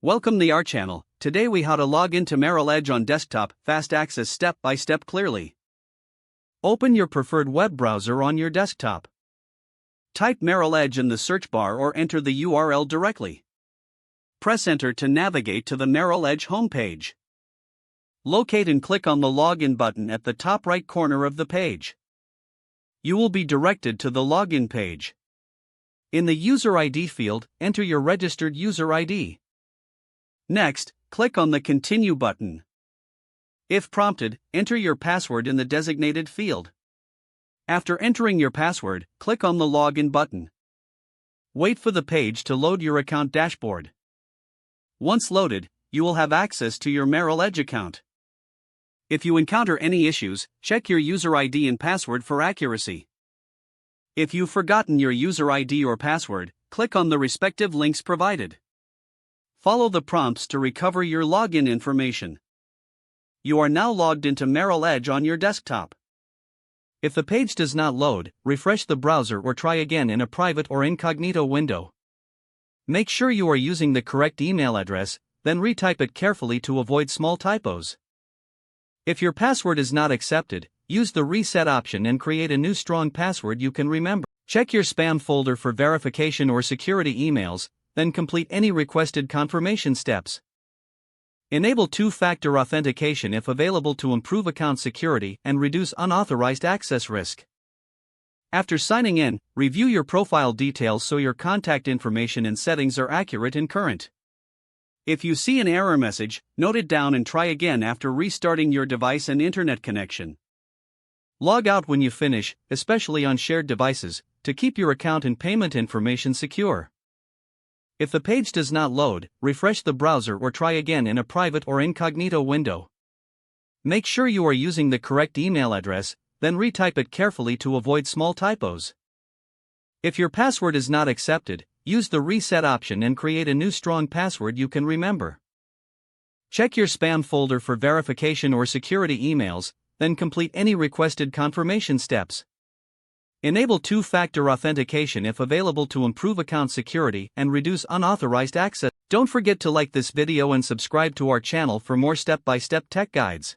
Welcome to our channel. Today we how to log into Merrill Edge on desktop, fast access step by step clearly. Open your preferred web browser on your desktop. Type Merrill Edge in the search bar or enter the URL directly. Press enter to navigate to the Merrill Edge homepage. Locate and click on the login button at the top right corner of the page. You will be directed to the login page. In the user ID field, enter your registered user ID. Next, click on the Continue button. If prompted, enter your password in the designated field. After entering your password, click on the Login button. Wait for the page to load your account dashboard. Once loaded, you will have access to your Merrill Edge account. If you encounter any issues, check your user ID and password for accuracy. If you've forgotten your user ID or password, click on the respective links provided. Follow the prompts to recover your login information. You are now logged into Merrill Edge on your desktop. If the page does not load, refresh the browser or try again in a private or incognito window. Make sure you are using the correct email address, then retype it carefully to avoid small typos. If your password is not accepted, use the reset option and create a new strong password you can remember. Check your spam folder for verification or security emails, then complete any requested confirmation steps. Enable two-factor authentication if available to improve account security and reduce unauthorized access risk. After signing in, review your profile details so your contact information and settings are accurate and current. If you see an error message, note it down and try again after restarting your device and internet connection. Log out when you finish, especially on shared devices, to keep your account and payment information secure. If the page does not load, refresh the browser or try again in a private or incognito window. Make sure you are using the correct email address, then retype it carefully to avoid small typos. If your password is not accepted, use the reset option and create a new strong password you can remember. Check your spam folder for verification or security emails, then complete any requested confirmation steps. Enable two-factor authentication if available to improve account security and reduce unauthorized access. Don't forget to like this video and subscribe to our channel for more step-by-step tech guides.